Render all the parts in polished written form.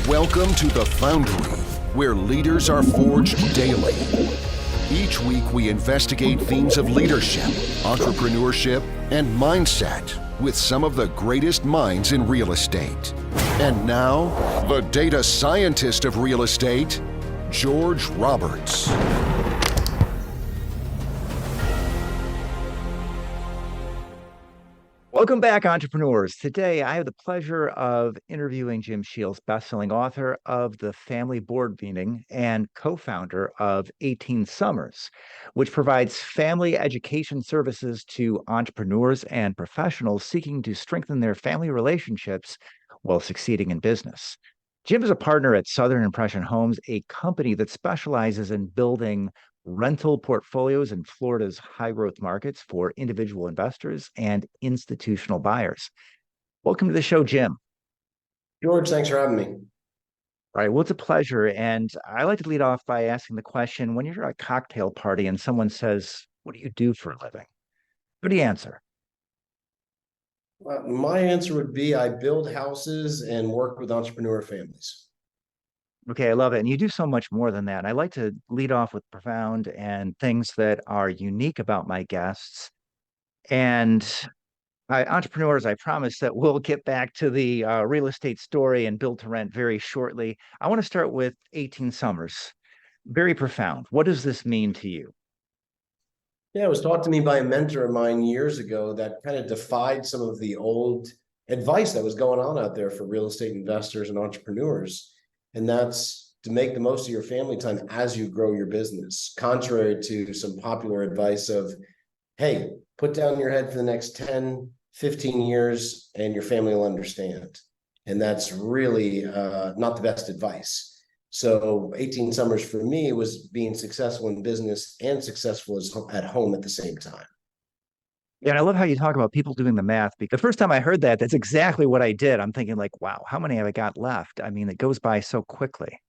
Welcome to The Foundry, where leaders are forged daily. Each week we investigate themes of leadership, entrepreneurship, and mindset with some of the greatest minds in real estate. And now, the data scientist of real estate, George Roberts. Welcome back, entrepreneurs. Today, I have the pleasure of interviewing Jim Sheils, bestselling author of The Family Board Meeting and co-founder of 18 Summers, which provides family education services to entrepreneurs and professionals seeking to strengthen their family relationships while succeeding in business. Jim is a partner at Southern Impression Homes, a company that specializes in building rental portfolios in Florida's high-growth markets for individual investors and institutional buyers. Welcome to the show, Jim. George, thanks for having me. All right, well, it's a pleasure. And I like to lead off by asking the question, when you're at a cocktail party and someone says, "What do you do for a living?" What do you answer? Well, my answer would be I build houses and work with entrepreneur families. Okay, I love it. And you do so much more than that. I like to lead off with profound and things that are unique about my guests. And entrepreneurs, I promise that we'll get back to the real estate story and build to rent very shortly. I want to start with 18 Summers. Very profound. What does this mean to you? Yeah, it was taught to me by a mentor of mine years ago that kind of defied some of the old advice that was going on out there for real estate investors and entrepreneurs. And that's to make the most of your family time as you grow your business, contrary to some popular advice of, hey, put down your head for the next 10, 15 years and your family will understand. And that's really not the best advice. So 18 Summers for me was being successful in business and successful at home at the same time. Yeah, and I love how you talk about people doing the math, because the first time I heard that, that's exactly what I did. I'm thinking like, wow, how many have I got left? I mean, it goes by so quickly.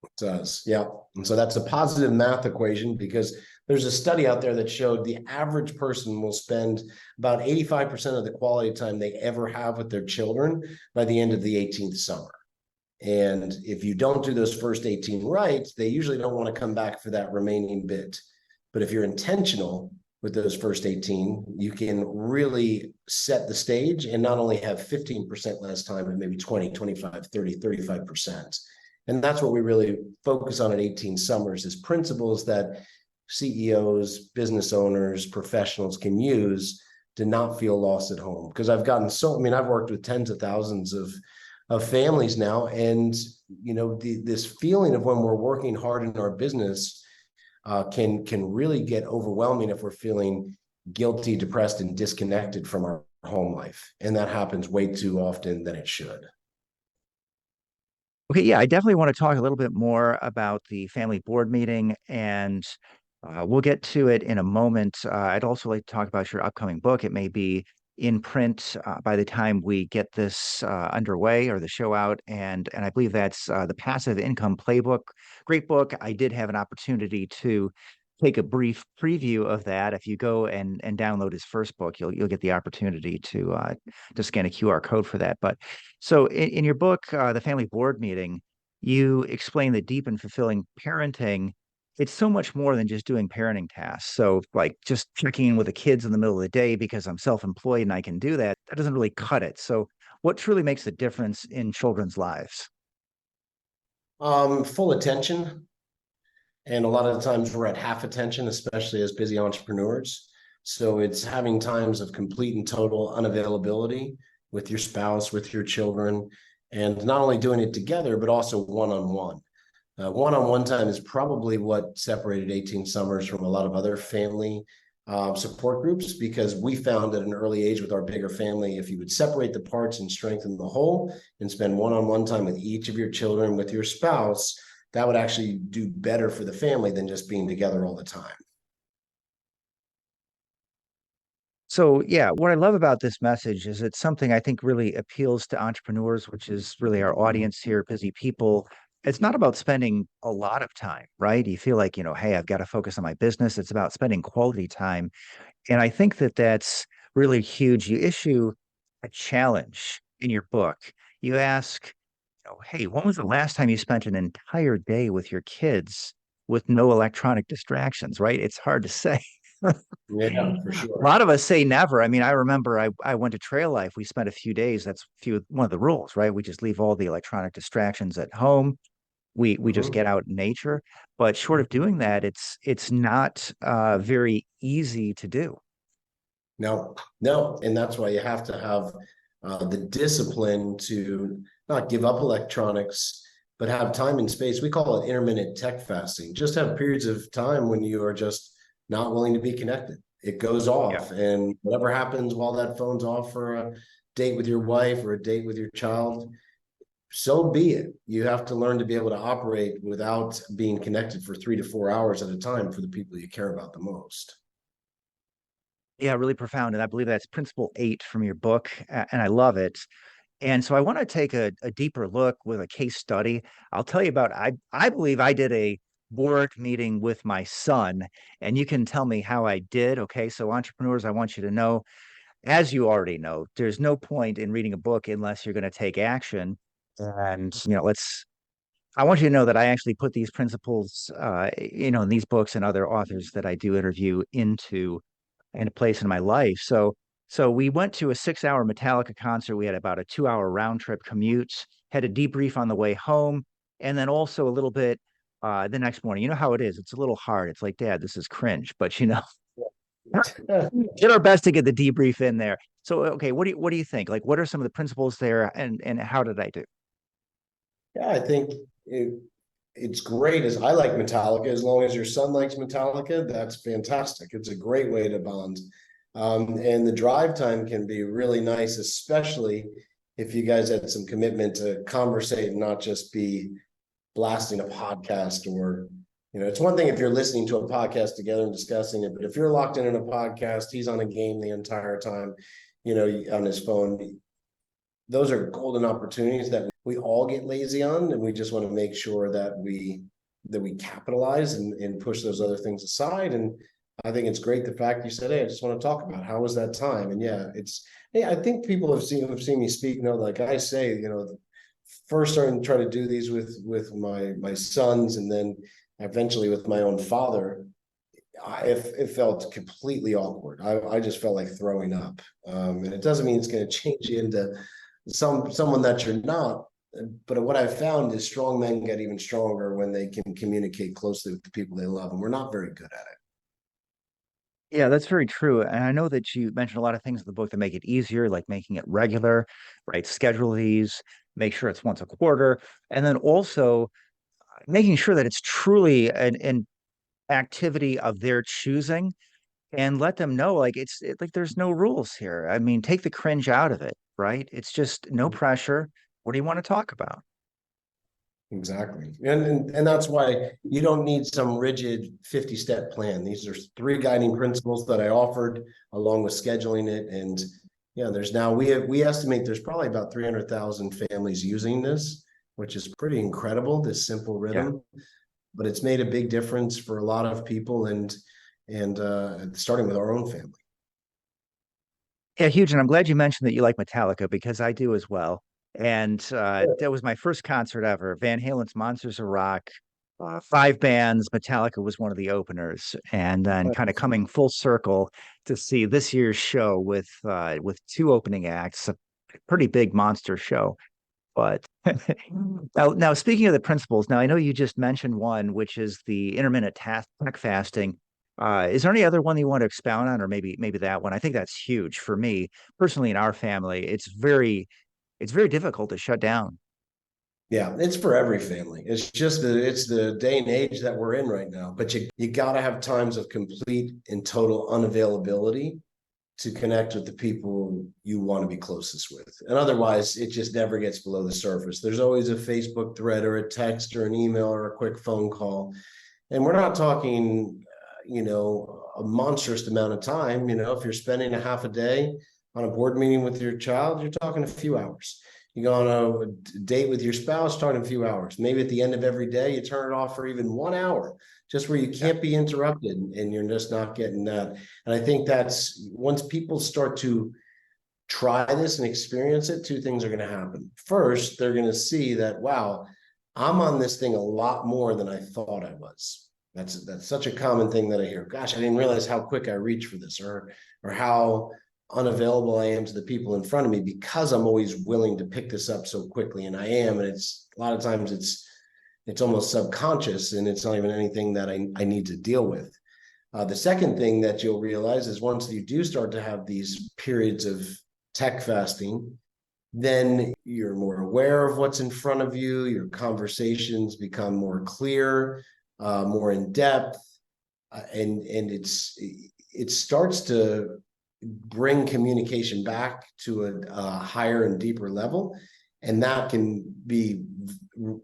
It does, yeah. And so that's a positive math equation, because there's a study out there that showed the average person will spend about 85% of the quality time they ever have with their children by the end of the 18th summer. And if you don't do those first 18 right, they usually don't want to come back for that remaining bit. But if you're intentional with those first 18, you can really set the stage and not only have 15% less time, but maybe 20, 25, 30, 35%. And that's what we really focus on at 18 Summers, is principles that CEOs, business owners, professionals can use to not feel lost at home. Because I've worked with tens of thousands of families now. And, this feeling of when we're working hard in our business can really get overwhelming if we're feeling guilty, depressed, and disconnected from our home life. And that happens way too often than it should. Okay, yeah, I definitely want to talk a little bit more about the family board meeting, and we'll get to it in a moment. I'd also like to talk about your upcoming book. It may be in print by the time we get this underway or the show out, and I believe that's the Passive Income Playbook. Great book. I did have an opportunity to take a brief preview of that. If you go and download his first book, you'll get the opportunity to scan a QR code for that. But so in your book, The Family Board Meeting, you explain that deep and fulfilling parenting, it's so much more than just doing parenting tasks. So like just checking in with the kids in the middle of the day because I'm self-employed and I can do that, that doesn't really cut it. So what truly makes a difference in children's lives? Full attention. And a lot of the times we're at half attention, especially as busy entrepreneurs. So it's having times of complete and total unavailability with your spouse, with your children, and not only doing it together, but also one-on-one. One-on-one time is probably what separated 18 Summers from a lot of other family support groups, because we found at an early age with our bigger family, if you would separate the parts and strengthen the whole and spend one-on-one time with each of your children, with your spouse, that would actually do better for the family than just being together all the time. So yeah, what I love about this message is it's something I think really appeals to entrepreneurs, which is really our audience here, busy people. It's not about spending a lot of time, right? You feel like, hey, I've got to focus on my business. It's about spending quality time. And I think that that's really huge. You issue a challenge in your book. You ask, know, hey, when was the last time you spent an entire day with your kids with no electronic distractions, right? It's hard to say. Yeah, for A sure. lot of us say never. I mean, I remember I went to Trail Life. We spent a few days. That's one of the rules, right? We just leave all the electronic distractions at home. We just Mhm. get out in nature. But short of doing that, it's not very easy to do. No, no, and that's why you have to have the discipline to not give up electronics, but have time and space. We call it intermittent tech fasting. Just have periods of time when you are just not willing to be connected. It goes Yeah. off, and whatever happens while that phone's off for a date with your wife or a date with your child, so be it. You have to learn to be able to operate without being connected for 3 to 4 hours at a time for the people you care about the most. Yeah, really profound. And I believe that's principle 8 from your book. And I love it. And so I want to take a deeper look with a case study. I'll tell you about I believe I did a board meeting with my son, and you can tell me how I did. Okay. So entrepreneurs, I want you to know, as you already know, there's no point in reading a book unless you're going to take action. And I want you to know that I actually put these principles in these books and other authors that I do interview into place in my life. So we went to a 6-hour Metallica concert. We had about a 2-hour round trip commute, had a debrief on the way home, and then also a little bit the next morning. You know how it is. It's a little hard. It's like, Dad, this is cringe, but did our best to get the debrief in there. So okay, what do you think? Like, what are some of the principles there, and how did I do? Yeah, I think it's great. As I like Metallica, as long as your son likes Metallica, that's fantastic. It's a great way to bond. And the drive time can be really nice, especially if you guys had some commitment to conversate and not just be blasting a podcast. Or it's one thing if you're listening to a podcast together and discussing it, but if you're locked in a podcast, he's on a game the entire time, on his phone. Those are golden opportunities that we all get lazy on, and we just want to make sure that we capitalize and push those other things aside. And I think it's great the fact you said, hey, I just want to talk about how was that time. And yeah, I think people have seen me speak, like I say, first starting to try to do these with my sons, and then eventually with my own father. It felt completely awkward. I just felt like throwing up. And it doesn't mean it's going to change you into someone that you're not. But what I've found is strong men get even stronger when they can communicate closely with the people they love, and we're not very good at it. Yeah, that's very true. And I know that you mentioned a lot of things in the book that make it easier, like making it regular, right? Schedule these, make sure it's once a quarter, and then also making sure that it's truly an activity of their choosing, and let them know like like there's no rules here. I mean, take the cringe out of it, right? It's just no pressure. What do you want to talk about? Exactly. And that's why you don't need some rigid 50-step plan. These are 3 guiding principles that I offered along with scheduling it. And yeah, we estimate there's probably about 300,000 families using this, which is pretty incredible, this simple Yeah. rhythm. But it's made a big difference for a lot of people, and starting with our own family. Yeah, huge. And I'm glad you mentioned that you like Metallica because I do as well. And that was my first concert ever. Van Halen's Monsters of Rock, 5 bands. Metallica was one of the openers, and then kind of coming full circle to see this year's show with 2 opening acts, a pretty big monster show. But now speaking of the principles, now I know you just mentioned one, which is the intermittent task fasting. Is there any other one that you want to expound on, or maybe that one? I think that's huge for me personally in our family. It's very difficult to shut down. Yeah, it's for every family. It's the day and age that we're in right now. But you gotta have times of complete and total unavailability to connect with the people you want to be closest with. And otherwise, it just never gets below the surface. There's always a Facebook thread or a text or an email or a quick phone call. And we're not talking, a monstrous amount of time. If you're spending a half a day on a board meeting with your child, you're talking a few hours. You go on a date with your spouse, talking a few hours. Maybe at the end of every day, you turn it off for even 1 hour, just where you can't be interrupted and you're just not getting that. And I think that's once people start to try this and experience it, two things are going to happen. First, they're going to see that, wow, I'm on this thing a lot more than I thought I was. That's such a common thing that I hear. Gosh, I didn't realize how quick I reach for this, or how unavailable I am to the people in front of me because I'm always willing to pick this up so quickly. And I am. And it's a lot of times it's almost subconscious, and it's not even anything that I need to deal with. The second thing that you'll realize is once you do start to have these periods of tech fasting, then you're more aware of what's in front of you. Your conversations become more clear, more in depth, and it starts to bring communication back to a higher and deeper level, and that can be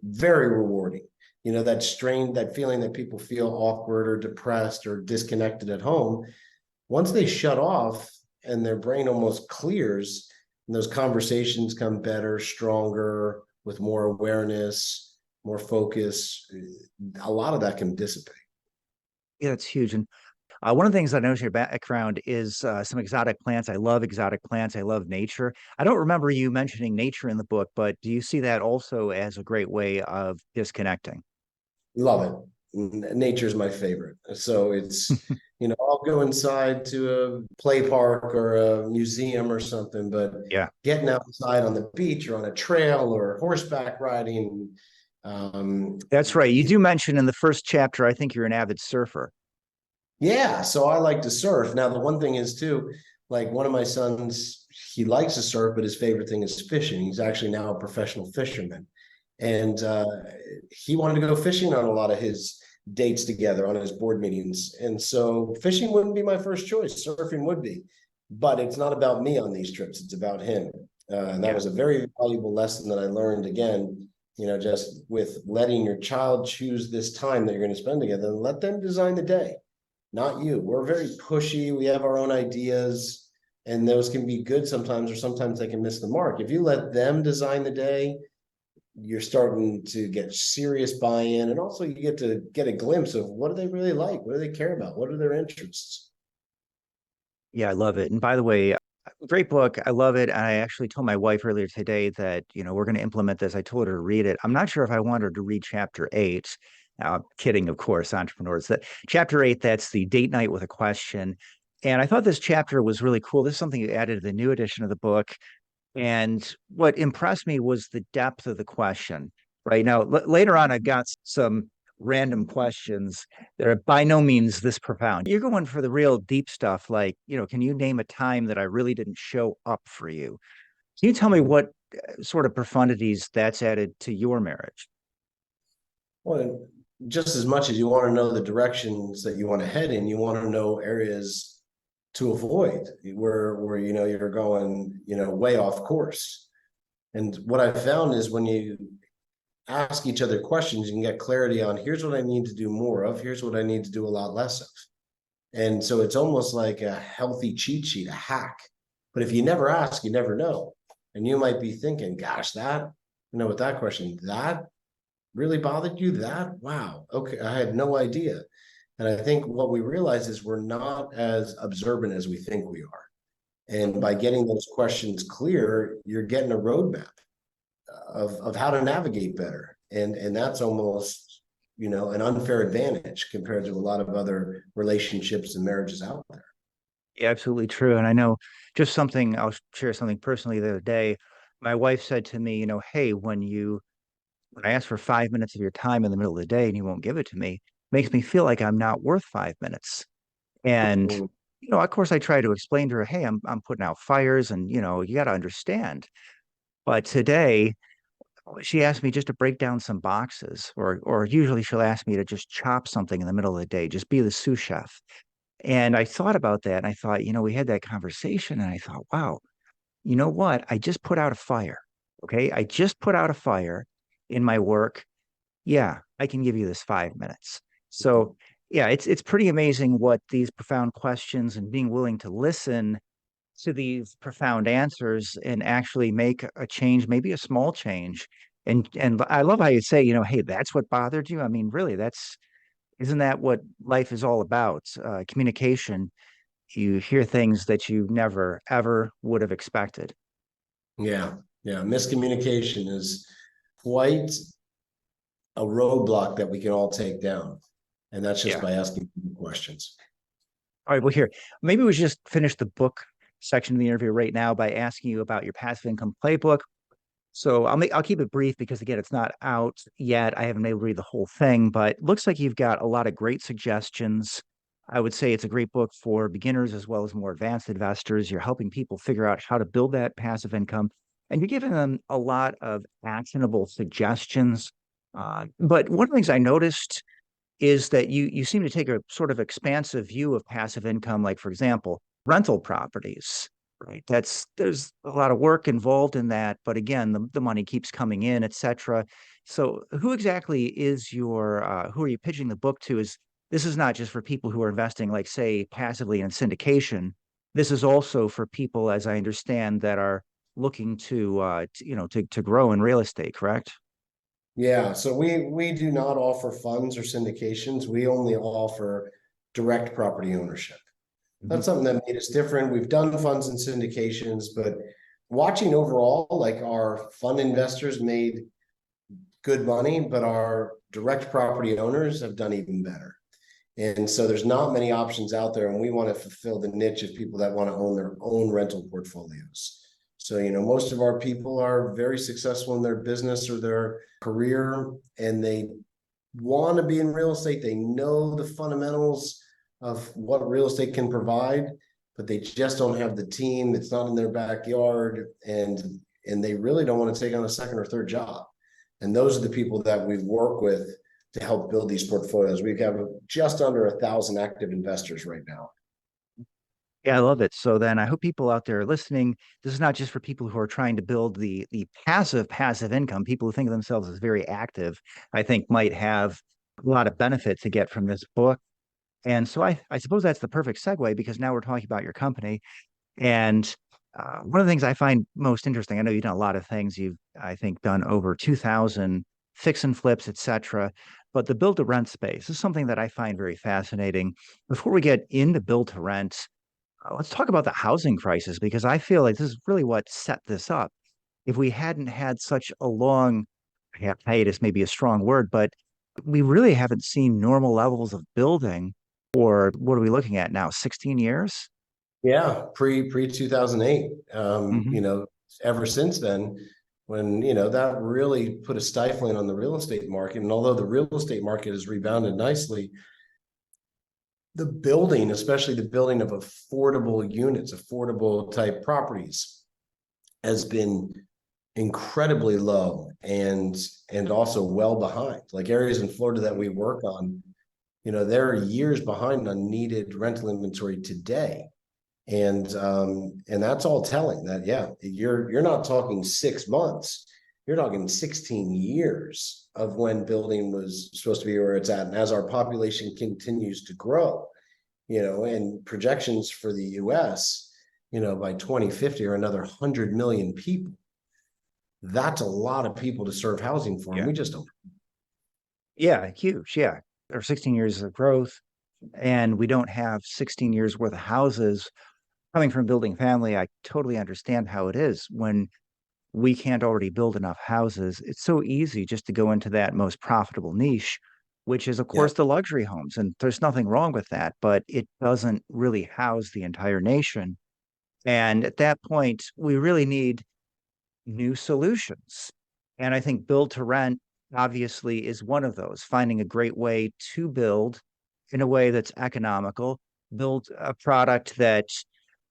very rewarding. That feeling that people feel awkward or depressed or disconnected at home, once they shut off and their brain almost clears, and those conversations come better, stronger, with more awareness, more focus, a lot of that can dissipate. Yeah, that's huge. And one of the things I noticed in your background is some exotic plants. I love exotic plants. I love nature. I don't remember you mentioning nature in the book, but do you see that also as a great way of disconnecting? Love it. Nature's my favorite. So it's, I'll go inside to a play park or a museum or something, but Yeah, getting outside on the beach or on a trail or horseback riding. that's right. You do mention in the first chapter, I think you're an avid surfer. Yeah, so I like to surf. Now, the one thing is too, like one of my sons, he likes to surf, but his favorite thing is fishing. He's actually now a professional fisherman. And he wanted to go fishing on a lot of his dates together on his board meetings. And so fishing wouldn't be my first choice. Surfing would be. But it's not about me on these trips. It's about him. And that Yeah. was a very valuable lesson that I learned again, just with letting your child choose this time that you're going to spend together and let them design the day, not you. We're very pushy. We have our own ideas, and those can be good sometimes, or sometimes they can miss the mark. If you let them design the day, you're starting to get serious buy-in, and also you get to get a glimpse of what do they really like, what do they care about, what are their interests. Yeah, I love it. And by the way, great book. I love it. I actually told my wife earlier today that, we're going to implement this. I told her to read it. I'm not sure if I want her to read chapter 8. Kidding, of course, entrepreneurs. That chapter 8, that's the date night with a question. And I thought this chapter was really cool. This is something you added to the new edition of the book. And what impressed me was the depth of the question. Right now, later on, I've got some random questions that are by no means this profound. You're going for the real deep stuff, like, can you name a time that I really didn't show up for you? Can you tell me what sort of profundities that's added to your marriage? Well, just as much as you want to know the directions that you want to head in, you want to know areas to avoid where you're going way off course. And what I found is when you ask each other questions, you can get clarity on here's what I need to do more of, here's what I need to do a lot less of. And so it's almost like a healthy cheat sheet, a hack. But if you never ask, you never know. And you might be thinking, gosh, with that question, that really bothered you? That? Wow. Okay. I had no idea. And I think what we realize is we're not as observant as we think we are. And by getting those questions clear, you're getting a roadmap of how to navigate better. And that's almost, an unfair advantage compared to a lot of other relationships and marriages out there. Yeah, absolutely true. And I know just something, I'll share something personally the other day. My wife said to me, hey, when I ask for 5 minutes of your time in the middle of the day and you won't give it to me, makes me feel like I'm not worth 5 minutes. And, Mm. of course I try to explain to her, hey, I'm putting out fires and, you got to understand. But today she asked me just to break down some boxes, or usually she'll ask me to just chop something in the middle of the day, just be the sous chef. And I thought about that and I thought, we had that conversation and I thought, wow, you know what? I just put out a fire. Okay. I just put out a fire in my work. Yeah, I can give you this 5 minutes. So yeah, it's pretty amazing what these profound questions and being willing to listen to these profound answers and actually make a change, maybe a small change. And I love how you say, hey, that's what bothered you. I mean, really, isn't that what life is all about? Communication. you hear things that you never, ever would have expected. Yeah. Yeah. Miscommunication is quite a roadblock that we can all take down. And that's just Yeah. by asking questions. All right. Well, here, maybe we should just finish the book section of the interview right now by asking you about your passive income playbook. So I'll keep it brief because again, it's not out yet. I haven't been able to read the whole thing, but it looks like you've got a lot of great suggestions. I would say it's a great book for beginners as well as more advanced investors. You're helping people figure out how to build that passive income, and you're giving them a lot of actionable suggestions. But one of the things I noticed is that you seem to take a sort of expansive view of passive income, like for example, rental properties. Right. There's a lot of work involved in that, but again, the money keeps coming in, et cetera. So who exactly is your who are you pitching the book to? Is this is not just for people who are investing, like say, passively in syndication. This is also for people, as I understand, that are looking to grow in real estate, correct? Yeah, so we do not offer funds or syndications. We only offer direct property ownership. Mhm. That's something that made us different. We've done funds and syndications, but watching overall, like our fund investors made good money, but our direct property owners have done even better. And so there's not many options out there, and we want to fulfill the niche of people that want to own their own rental portfolios. So, most of our people are very successful in their business or their career, and they want to be in real estate. They know the fundamentals of what real estate can provide, but they just don't have the team. It's not in their backyard, and they really don't want to take on a second or third job. And those are the people that we work with to help build these portfolios. We have just under 1,000 active investors right now. Yeah, I love it. So then I hope people out there listening, this is not just for people who are trying to build the passive income. People who think of themselves as very active, I think might have a lot of benefit to get from this book. And so I suppose that's the perfect segue because now we're talking about your company. And one of the things I find most interesting, I know you've done a lot of things. You've, I think, done over 2,000 fix and flips, et cetera. But the build to rent space is something that I find very fascinating. Before we get into build to rent, let's talk about the housing crisis because I feel like this is really what set this up. If we hadn't had such a long hiatus, maybe a strong word, but we really haven't seen normal levels of building. Or what are we looking at now? 16 years? Yeah, pre 2008. Hmm. Ever since then, when that really put a stifling on the real estate market. And although the real estate market has rebounded nicely, the building, especially the building of affordable units, affordable type properties, has been incredibly low and also well behind. Like areas in Florida that we work on, they're years behind on needed rental inventory today. And that's all telling that, yeah, you're not talking 6 months, you're talking 16 years of when building was supposed to be where it's at. And as our population continues to grow, and projections for the US, by 2050 are another 100 million people. That's a lot of people to serve housing for, and Yeah. we just don't. Yeah, huge. Yeah. There are 16 years of growth, and we don't have 16 years worth of houses. Coming from building family, I totally understand how it is when we can't already build enough houses. It's so easy just to go into that most profitable niche, which is, of Yeah. course, the luxury homes. And there's nothing wrong with that, but it doesn't really house the entire nation. And at that point, we really need new solutions. And I think build to rent obviously is one of those, finding a great way to build in a way that's economical, build a product that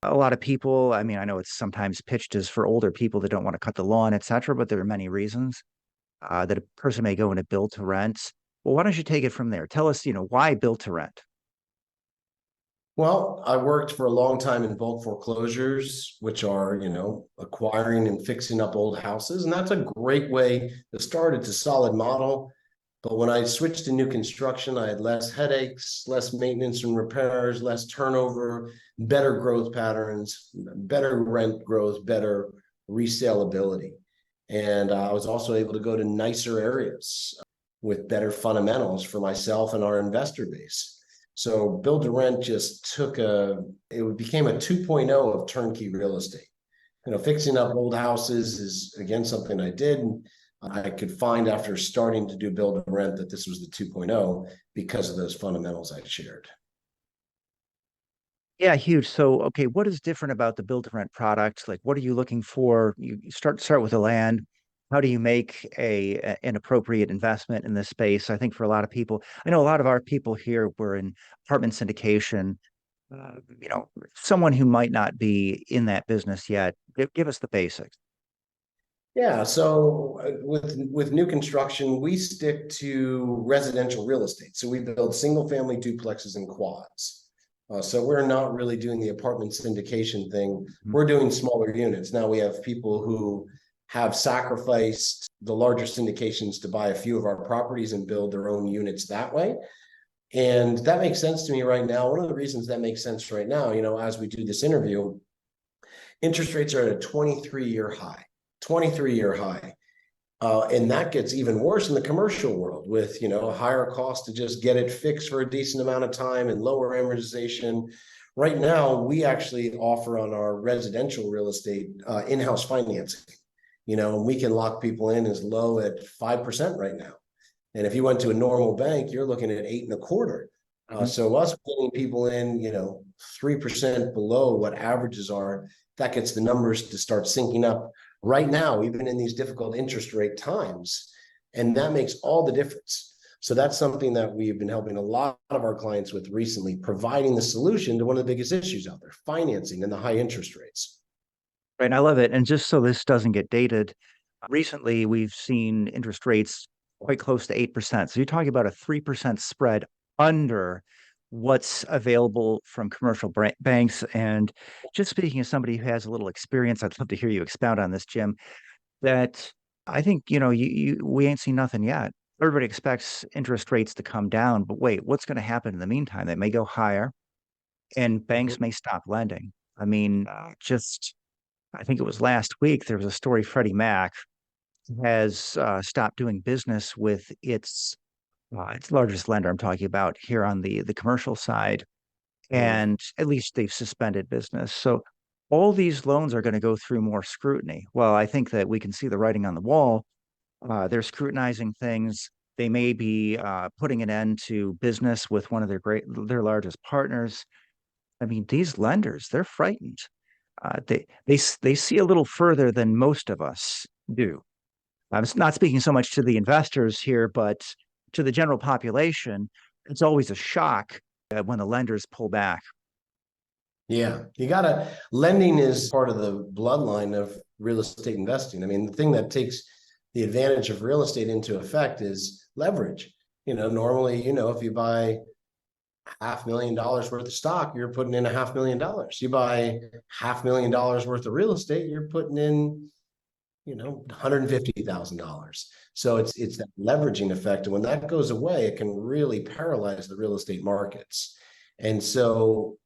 a lot of people, I mean, I know it's sometimes pitched as for older people that don't want to cut the lawn, et cetera, but there are many reasons that a person may go into build to rent. Well, why don't you take it from there? Tell us, why build to rent? Well, I worked for a long time in bulk foreclosures, which are, acquiring and fixing up old houses. And that's a great way to start. It's a solid model. But when I switched to new construction, I had less headaches, less maintenance and repairs, less turnover, better growth patterns, better rent growth, better resaleability. And I was also able to go to nicer areas with better fundamentals for myself and our investor base. So build to rent just it became a 2.0 of turnkey real estate. Fixing up old houses is again something I did. I could find after starting to do build to rent that this was the 2.0 because of those fundamentals I shared. Yeah, huge. So, okay, what is different about the build to rent product? Like, what are you looking for? You start with the land. How do you make an appropriate investment in this space? I think for a lot of people, I know a lot of our people here were in apartment syndication. Someone who might not be in that business yet, give us the basics. Yeah, so with new construction, we stick to residential real estate. So we build single family duplexes and quads. So we're not really doing the apartment syndication thing. We're doing smaller units. Now we have people who have sacrificed the larger syndications to buy a few of our properties and build their own units that way. And that makes sense to me right now. One of the reasons that makes sense right now, as we do this interview, interest rates are at a 23-year high. 23-year high. And that gets even worse in the commercial world with, a higher cost to just get it fixed for a decent amount of time and lower amortization. Right now, we actually offer on our residential real estate in-house financing, and we can lock people in as low at 5% right now. And if you went to a normal bank, you're looking at 8.25%. So us pulling people in, 3% below what averages are, that gets the numbers to start syncing up right now, even in these difficult interest rate times. And that makes all the difference. So that's something that we've been helping a lot of our clients with recently, providing the solution to one of the biggest issues out there, financing and the high interest rates. Right. And I love it. And just so this doesn't get dated, recently we've seen interest rates quite close to 8%. So you're talking about a 3% spread under what's available from commercial banks. And just speaking as somebody who has a little experience, I'd love to hear you expound on this, Jim, that I think, we ain't seen nothing yet. Everybody expects interest rates to come down, but wait, what's going to happen in the meantime? They may go higher and banks may stop lending. I mean, I think it was last week, there was a story Freddie Mac has stopped doing business with its largest lender. I'm talking about here on the commercial side, and at least they've suspended business. So all these loans are going to go through more scrutiny. Well, I think that we can see the writing on the wall. They're scrutinizing things. They may be putting an end to business with one of their largest partners. I mean, these lenders, they're frightened. They see a little further than most of us do. I'm not speaking so much to the investors here, but to the general population. It's always a shock when the lenders pull back. Yeah, lending is part of the bloodline of real estate investing. I mean, the thing that takes the advantage of real estate into effect is leverage. Normally, if you buy $500,000 worth of stock, you're putting in $500,000. You buy $500,000 worth of real estate, you're putting in, $150,000. So it's that leveraging effect. And when that goes away, it can really paralyze the real estate markets. And so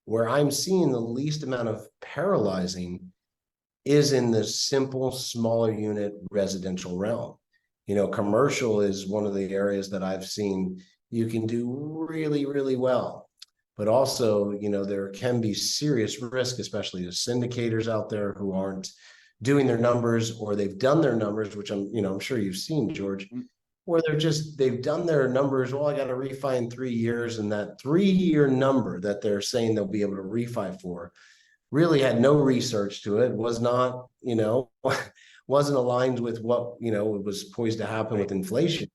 where I'm seeing the least amount of paralyzing is in the simple, smaller unit residential realm. Commercial is one of the areas that I've seen you can do really, really well. But also, there can be serious risk, especially the syndicators out there who aren't doing their numbers, or they've done their numbers, which I'm sure you've seen, George, where they've done their numbers. Well, I got to refi in 3 years, and that 3-year number that they're saying they'll be able to refi for really had no research to it, was not, wasn't aligned with what, it was poised to happen with inflation.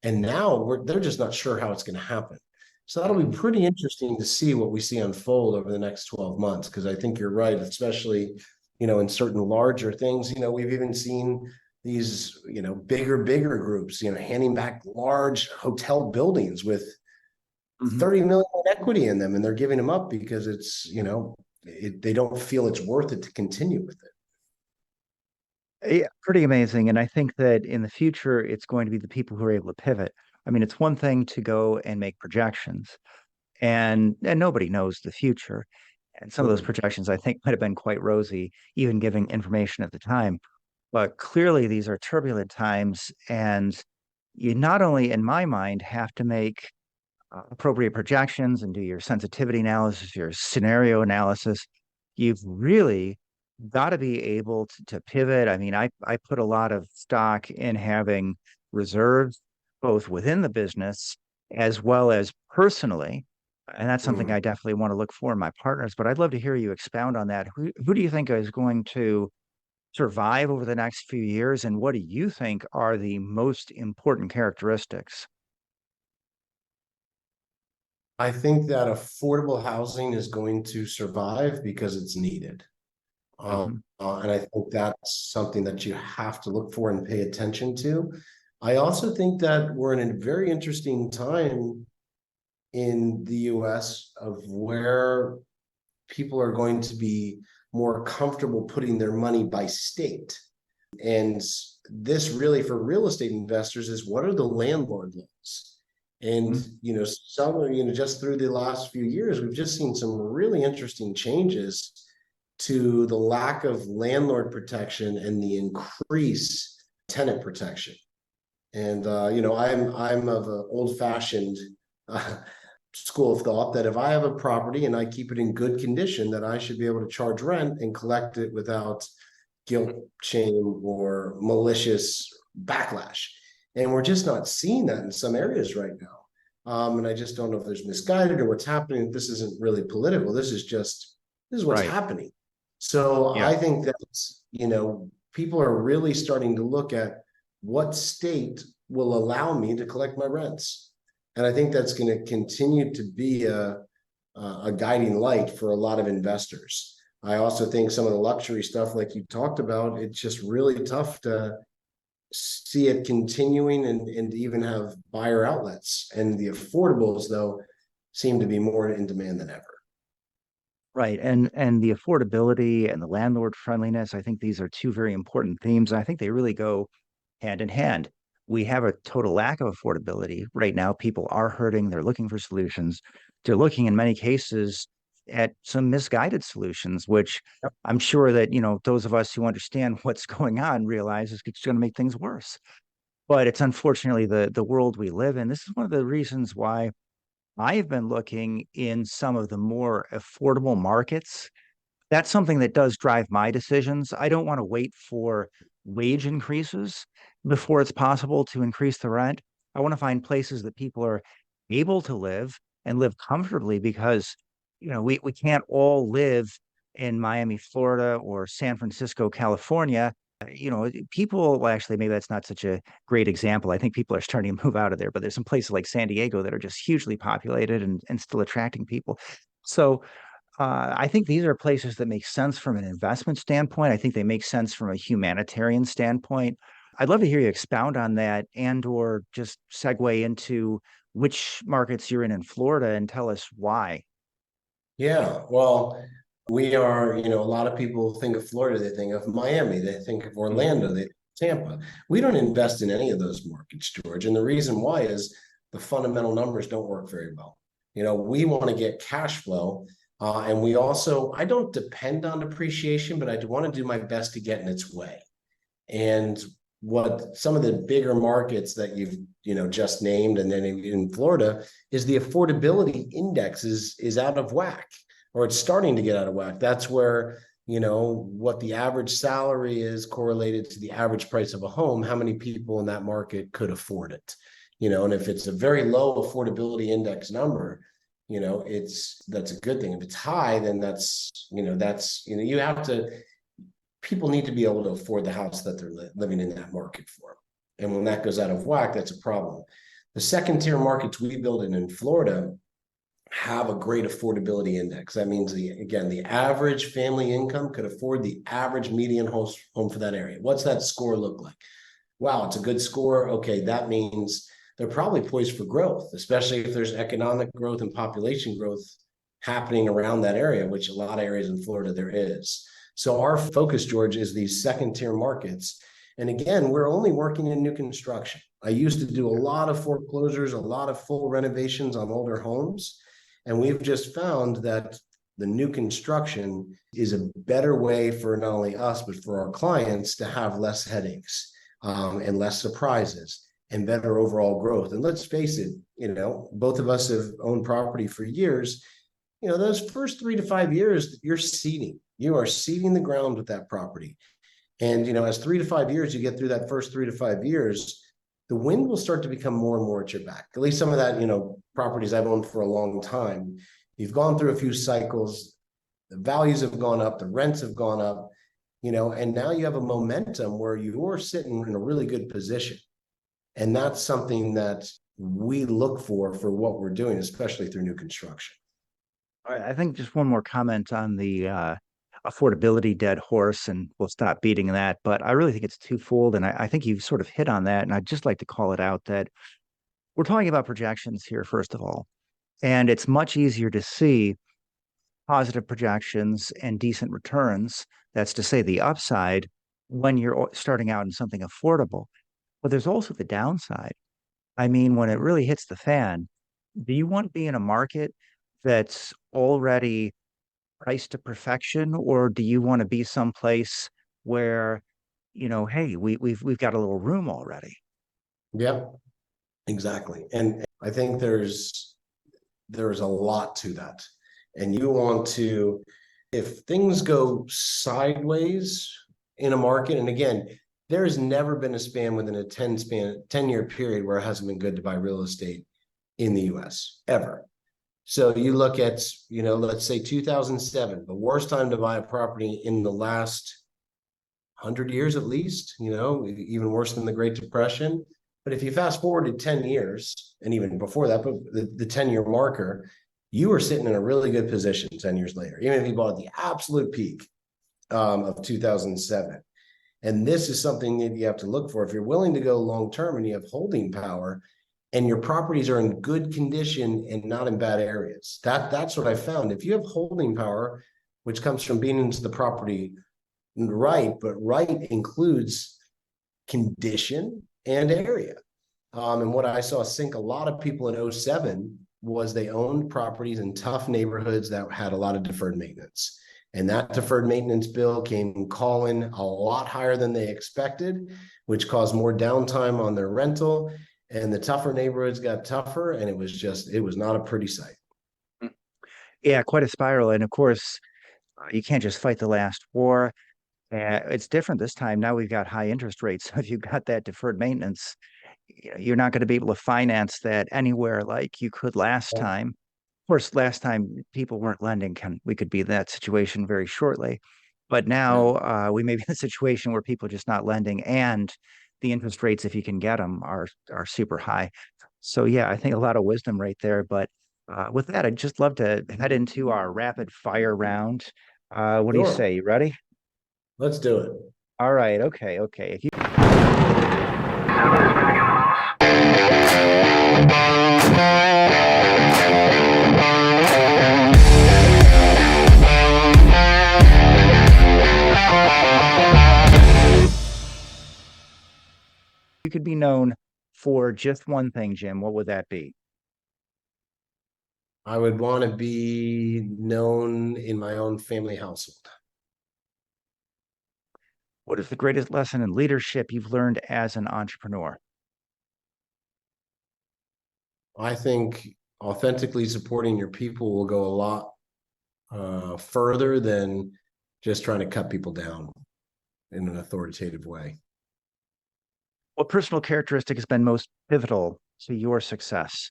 And now they're just not sure how it's going to happen. So that'll be pretty interesting to see what we see unfold over the next 12 months, because I think you're right, especially, in certain larger things. We've even seen these, bigger groups, handing back large hotel buildings with 30 million equity in them, and they're giving them up because it's, they don't feel it's worth it to continue with it. Yeah, pretty amazing. And I think that in the future, it's going to be the people who are able to pivot. I mean, it's one thing to go and make projections, and nobody knows the future. And some of those projections, I think, might have been quite rosy, even giving information at the time. But clearly, these are turbulent times, and you not only, in my mind, have to make appropriate projections and do your sensitivity analysis, your scenario analysis, you've really got to be able to pivot. I mean, I put a lot of stock in having reserves both within the business as well as personally. And that's something Mhm. I definitely want to look for in my partners. But I'd love to hear you expound on that. Who do you think is going to survive over the next few years? And what do you think are the most important characteristics? I think that affordable housing is going to survive because it's needed. Mhm. And I think that's something that you have to look for and pay attention to. I also think that we're in a very interesting time in the US of where people are going to be more comfortable putting their money by state. And this really for real estate investors is what are the landlord laws? And Mhm. just through the last few years, we've just seen some really interesting changes to the lack of landlord protection and the increase tenant protection. And I'm of an old-fashioned uh, school of thought that if I have a property and I keep it in good condition, that I should be able to charge rent and collect it without guilt, shame, or malicious backlash. And we're just not seeing that in some areas right now. And I just don't know if there's misguided or what's happening. This isn't really political. This is what's Right. happening. So Yeah. I think that, people are really starting to look at what state will allow me to collect my rents. And I think that's going to continue to be a guiding light for a lot of investors. I also think some of the luxury stuff, like you talked about, it's just really tough to see it continuing and even have buyer outlets. And the affordables, though, seem to be more in demand than ever. Right. And the affordability and the landlord friendliness, I think these are two very important themes. And I think they really go hand in hand. We have a total lack of affordability right now. People are hurting. They're looking for solutions. They're looking in many cases at some misguided solutions, which I'm sure that, those of us who understand what's going on realize it's going to make things worse. But it's unfortunately the world we live in. This is one of the reasons why I've been looking in some of the more affordable markets. That's something that does drive my decisions. I don't want to wait for wage increases before it's possible to increase the rent. I want to find places that people are able to live and live comfortably because, we can't all live in Miami, Florida or San Francisco, California. People, well, actually, maybe that's not such a great example. I think people are starting to move out of there, but there's some places like San Diego that are just hugely populated and still attracting people. So I think these are places that make sense from an investment standpoint. I think they make sense from a humanitarian standpoint. I'd love to hear you expound on that and or just segue into which markets you're in Florida and tell us why. Yeah, well, we are, a lot of people think of Florida, they think of Miami, they think of Mhm. Orlando, they Tampa. We don't invest in any of those markets, George. And the reason why is the fundamental numbers don't work very well. We want to get cash flow. And we also, I don't depend on appreciation, but I want to do my best to get in its way. And what some of the bigger markets that you've just named, and then in Florida, is the affordability index is out of whack, or it's starting to get out of whack. That's where what the average salary is correlated to the average price of a home. How many people in that market could afford it? And if it's a very low affordability index number, that's a good thing. If it's high, then you have to people need to be able to afford the house that they're living in that market for. And when that goes out of whack, that's a problem. The second tier markets we build in Florida have a great affordability index. That means the average family income could afford the average median home for that area. What's that score look like? Wow, it's a good score. Okay, that means they're probably poised for growth, especially if there's economic growth and population growth happening around that area, which a lot of areas in Florida there is. So our focus, George, is these second tier markets. And again, we're only working in new construction. I used to do a lot of foreclosures, a lot of full renovations on older homes. And we've just found that the new construction is a better way for not only us, but for our clients to have less headaches and less surprises. and better overall growth. And let's face it, both of us have owned property for years. Those first 3 to 5 years, you're seeding. You are seeding the ground with that property. And, as 3 to 5 years, you get through that first 3 to 5 years, the wind will start to become more and more at your back. At least some of that, properties I've owned for a long time. You've gone through a few cycles. The values have gone up. The rents have gone up, and now you have a momentum where you're sitting in a really good position. And that's something that we look for what we're doing, especially through new construction. All right, I think just one more comment on the affordability dead horse, and we'll stop beating that. But I really think it's twofold, and I think you've sort of hit on that. And I'd just like to call it out that we're talking about projections here, first of all, and it's much easier to see positive projections and decent returns. That's to say, the upside when you're starting out in something affordable. But there's also the downside. I mean, when it really hits the fan, do you want to be in a market that's already priced to perfection, or do you want to be someplace where, hey, we've got a little room already? Yeah, exactly. And I think there's a lot to that. And you want to, if things go sideways in a market, and again, there has never been a span within a 10-year period where it hasn't been good to buy real estate in the US, ever. So you look at, let's say 2007, the worst time to buy a property in the last 100 years at least, even worse than the Great Depression. But if you fast forward to 10 years, and even before that, but the 10-year marker, you were sitting in a really good position 10 years later, even if you bought at the absolute peak of 2007. And this is something that you have to look for. If you're willing to go long-term and you have holding power and your properties are in good condition and not in bad areas, that's what I found. If you have holding power, which comes from being into the property right, but right includes condition and area. And what I saw sink a lot of people in 2007 was they owned properties in tough neighborhoods that had a lot of deferred maintenance. And that deferred maintenance bill came calling a lot higher than they expected, which caused more downtime on their rental. And the tougher neighborhoods got tougher, and it was not a pretty sight. Yeah, quite a spiral. And of course, you can't just fight the last war. It's different this time. Now we've got high interest rates. So if you've got that deferred maintenance, you're not going to be able to finance that anywhere like you could last time. Of course, last time people weren't lending, we could be in that situation very shortly. But now we may be in a situation where people are just not lending, and the interest rates, if you can get them, are super high. So yeah, I think a lot of wisdom right there. But with that, I'd just love to head into our rapid fire round. What do you say? You ready? Let's do it. All right. Okay. If you could be known for just one thing, Jim, what would that be? I would want to be known in my own family household. What is the greatest lesson in leadership you've learned as an entrepreneur? I think authentically supporting your people will go a lot further than just trying to cut people down in an authoritative way. What personal characteristic has been most pivotal to your success?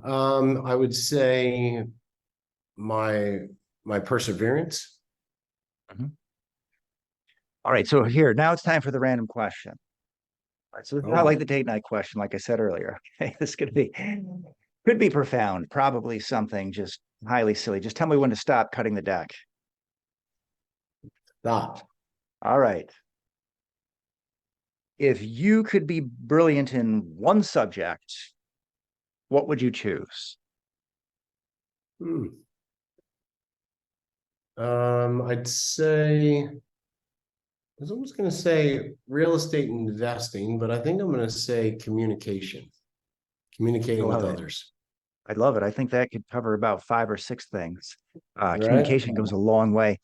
I would say my perseverance. All right, so now it's time for the random question. All right, so it's not like the date night question, like I said earlier. Okay, this could be profound, probably something just highly silly. Just tell me when to stop cutting the deck. Stop. All right. If you could be brilliant in one subject, what would you choose? I'd say, I was almost going to say real estate investing, but I think I'm going to say communicating with others. I love it. I think that could cover about 5 or 6 things. Right? Communication goes a long way.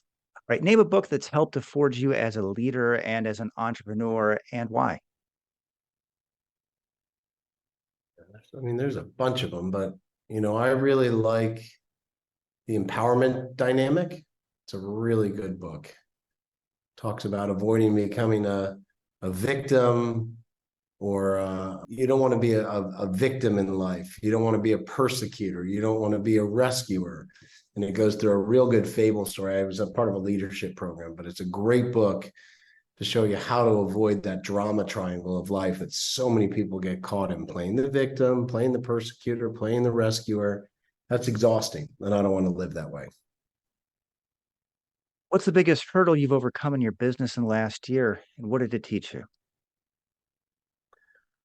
All right, name a book that's helped to forge you as a leader and as an entrepreneur, and why? I mean, there's a bunch of them, but I really like The Empowerment Dynamic. It's a really good book. Talks about avoiding becoming a victim, or you don't want to be a victim in life. You don't want to be a persecutor. You don't want to be a rescuer. And it goes through a real good fable story. I was a part of a leadership program, but it's a great book to show you how to avoid that drama triangle of life that so many people get caught in, playing the victim, playing the persecutor, playing the rescuer. That's exhausting, and I don't want to live that way. What's the biggest hurdle you've overcome in your business in the last year, and what did it teach you?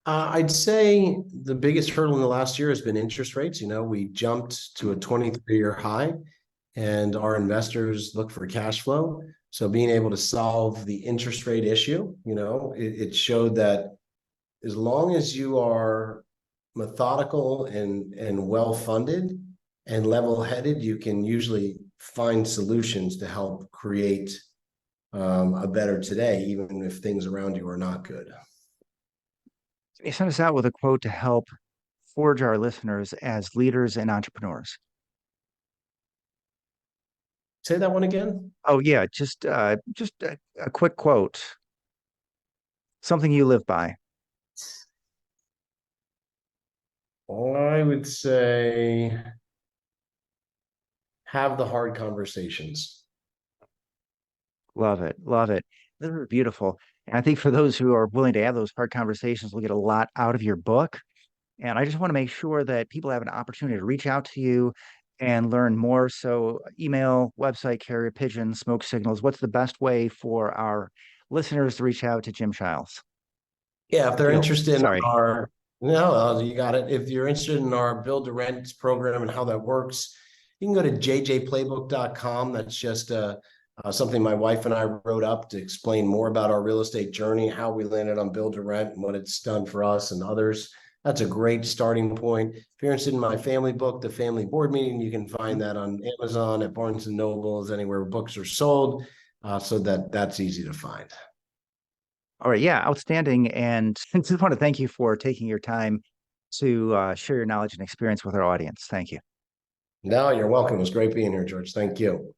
I'd say the biggest hurdle in the last year has been interest rates. We jumped to a 23-year high, and our investors look for cash flow. So being able to solve the interest rate issue, it showed that as long as you are methodical and well-funded and level-headed, you can usually find solutions to help create a better today, even if things around you are not good. Can you send us out with a quote to help forge our listeners as leaders and entrepreneurs? Say that one again. Oh yeah, just a quick quote, something you live by. I would say have the hard conversations. Love it, love it. They're beautiful. And I think for those who are willing to have those hard conversations, will get a lot out of your book. And I just want to make sure that people have an opportunity to reach out to you and learn more. So email, website, carrier pigeon, smoke signals. What's the best way for our listeners to reach out to Jim Childs? Yeah, if they're interested in Sorry. no, you got it. If you're interested in our build to rent program and how that works, you can go to jjplaybook.com. That's just something my wife and I wrote up to explain more about our real estate journey, how we landed on build to rent and what it's done for us and others. That's a great starting point. If you're interested in my family book, The Family Board Meeting, you can find that on Amazon, at Barnes and Nobles, anywhere books are sold, so that's easy to find. All right. Yeah. Outstanding. And I just want to thank you for taking your time to share your knowledge and experience with our audience. Thank you. No, you're welcome. It was great being here, George. Thank you.